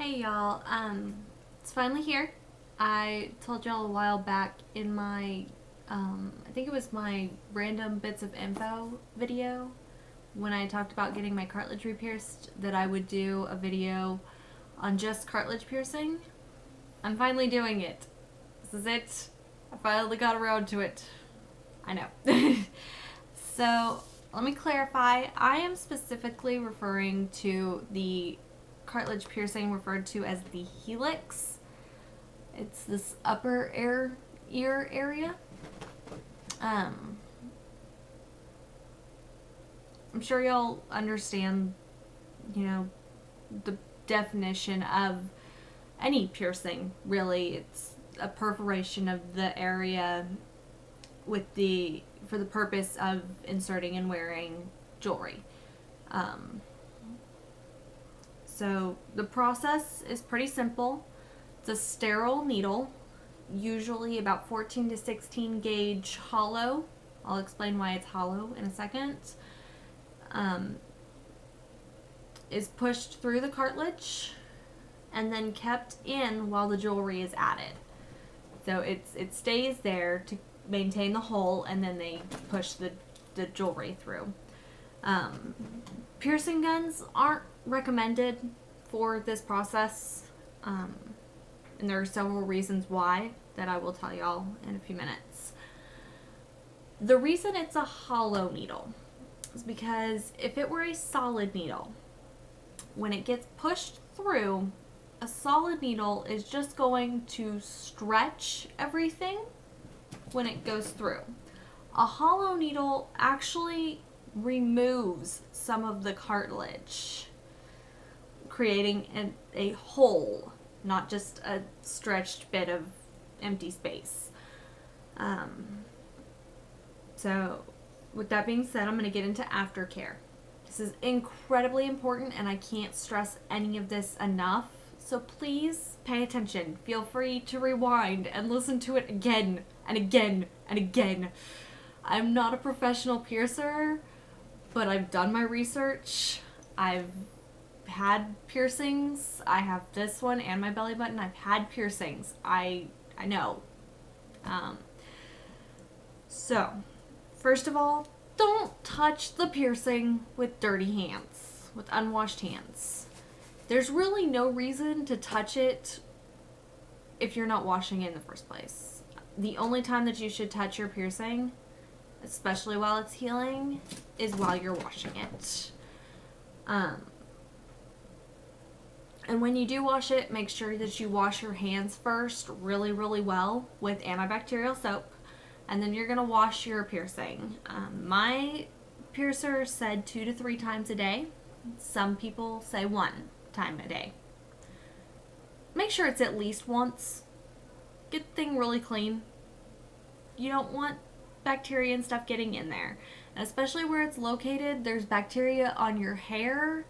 Hey y'all, it's finally here. I told y'all a while back in my, I think it was my random bits of info video when I talked about getting my cartilage re-pierced that I would do a video on just cartilage piercing. I'm finally doing it. This is it. I finally got around to it. I know. So, let me clarify. I am specifically referring to the cartilage piercing referred to as the Helix. It's this upper ear area. Um, I'm sure y'all understand, the definition of any piercing, really. It's a perforation of the area for the purpose of inserting and wearing jewelry. Um, so the process is pretty simple. It's a sterile needle, usually about 14 to 16 gauge hollow. I'll explain why it's hollow in a second. Is pushed through the cartilage and then kept in while the jewelry is added. So it stays there to maintain the hole, and then they push the jewelry through. Piercing guns aren't recommended for this process, and there are several reasons why that I will tell y'all in a few minutes. The reason it's a hollow needle is because if it were a solid needle, when it gets pushed through, a solid needle is just going to stretch everything when it goes through. A hollow needle actually removes some of the cartilage, creating a hole, not just a stretched bit of empty space. So with that being said, I'm going to get into aftercare. This is incredibly important, and I can't stress any of this enough. So please pay attention. Feel free to rewind and listen to it again and again and again. I'm not a professional piercer, but I've done my research. I've had piercings. I have this one and my belly button. I've had piercings. I know. So, first of all, don't touch the piercing with dirty hands, with unwashed hands. There's really no reason to touch it if you're not washing it in the first place. The only time that you should touch your piercing, especially while it's healing, is while you're washing it. And when you do wash it, make sure that you wash your hands first really, really well with antibacterial soap. And then you're going to wash your piercing. My piercer said 2 to 3 times a day. Some people say 1 time a day. Make sure it's at least once. Get the thing really clean. You don't want bacteria and stuff getting in there. And especially where it's located, there's bacteria on your hair.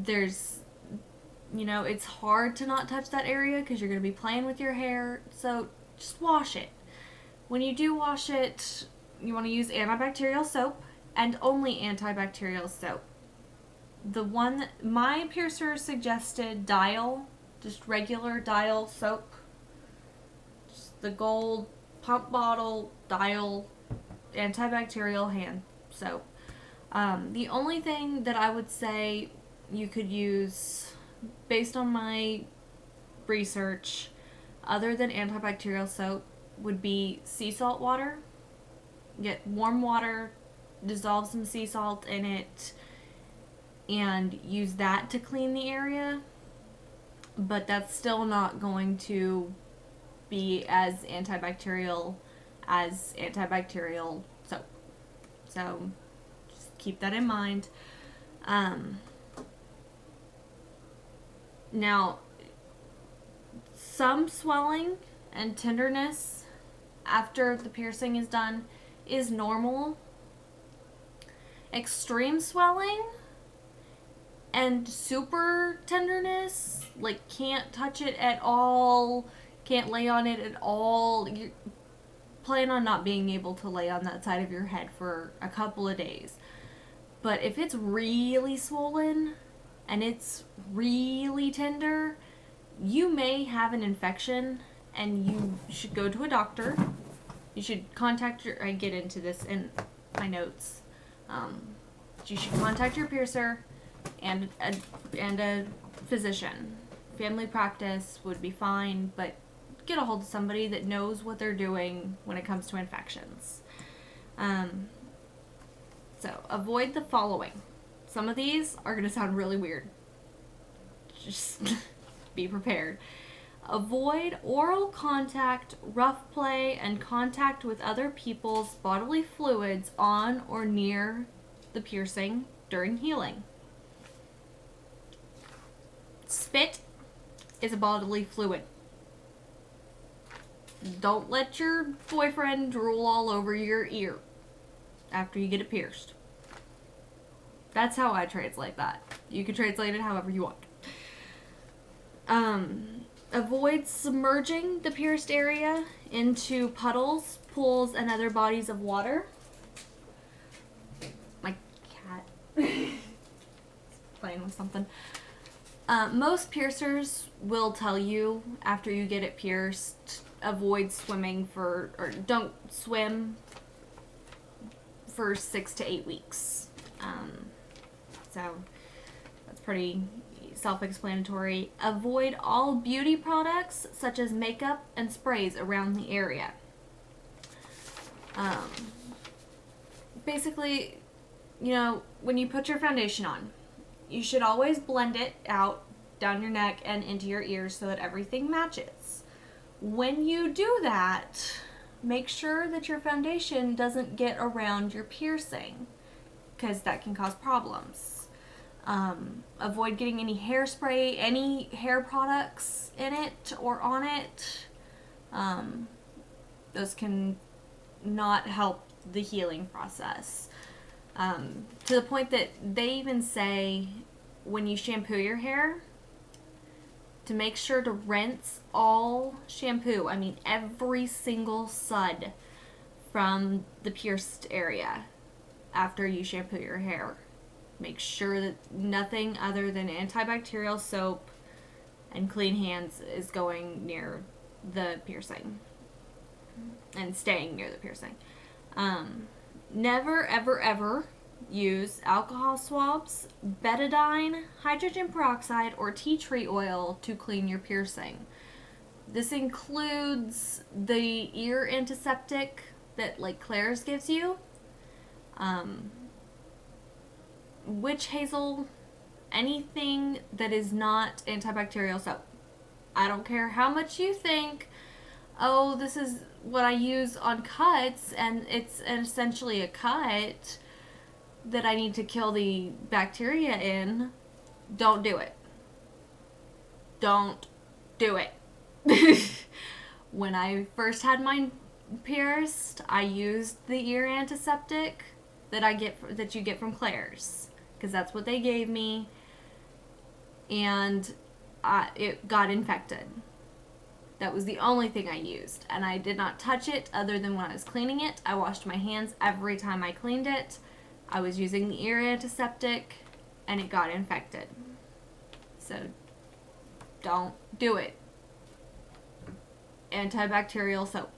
It's hard to not touch that area because you're going to be playing with your hair. So just wash it. When you do wash it, you want to use antibacterial soap and only antibacterial soap. The one my piercer suggested, Dial, just regular Dial soap. Just the gold pump bottle Dial antibacterial hand soap. The only thing that I would say you could use, based on my research, other than antibacterial soap, would be sea salt water. Get warm water, dissolve some sea salt in it, and use that to clean the area. But that's still not going to be as antibacterial as antibacterial soap. So just keep that in mind. Now, some swelling and tenderness after the piercing is done is normal. Extreme swelling and super tenderness, like can't touch it at all, can't lay on it at all. You plan on not being able to lay on that side of your head for a couple of days. But if it's really swollen and it's really tender, you may have an infection and you should go to a doctor. You should contact I get into this in my notes. You should contact your piercer and a physician. Family practice would be fine, but get a hold of somebody that knows what they're doing when it comes to infections. So avoid the following. Some of these are going to sound really weird. Just be prepared. Avoid oral contact, rough play, and contact with other people's bodily fluids on or near the piercing during healing. Spit is a bodily fluid. Don't let your boyfriend drool all over your ear after you get it pierced. That's how I translate that. You can translate it however you want. Avoid submerging the pierced area into puddles, pools, and other bodies of water. My cat is playing with something. Most piercers will tell you after you get it pierced, avoid swimming or don't swim for 6 to 8 weeks. So that's pretty self-explanatory. Avoid all beauty products such as makeup and sprays around the area. Basically, when you put your foundation on, you should always blend it out down your neck and into your ears so that everything matches. When you do that, make sure that your foundation doesn't get around your piercing, because that can cause problems. Avoid getting any hairspray, any hair products in it or on it. Those can not help the healing process. To the point that they even say when you shampoo your hair, to make sure to rinse all shampoo, every single sud from the pierced area after you shampoo your hair. Make sure that nothing other than antibacterial soap and clean hands is going near the piercing and staying near the piercing. Never, ever, ever use alcohol swabs, betadine, hydrogen peroxide, or tea tree oil to clean your piercing. This includes the ear antiseptic that Claire's gives you. Witch hazel, anything that is not antibacterial soap. I don't care how much you think, oh, this is what I use on cuts, and it's essentially a cut that I need to kill the bacteria in. Don't do it. Don't do it. When I first had mine pierced, I used the ear antiseptic that you get from Claire's, because that's what they gave me, and it got infected. That was the only thing I used, and I did not touch it other than when I was cleaning it. I washed my hands every time I cleaned it. I was using the ear antiseptic, and it got infected. So don't do it. Antibacterial soap.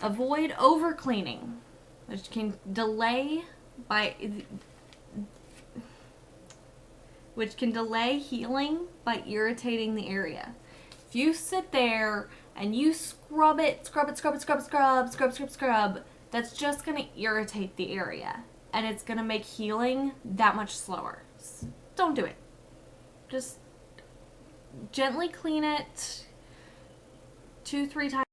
Avoid over cleaning, which can delay healing by irritating the area. If you sit there and you scrub, that's just going to irritate the area, and it's going to make healing that much slower. So don't do it. Just gently clean it 2-3 times.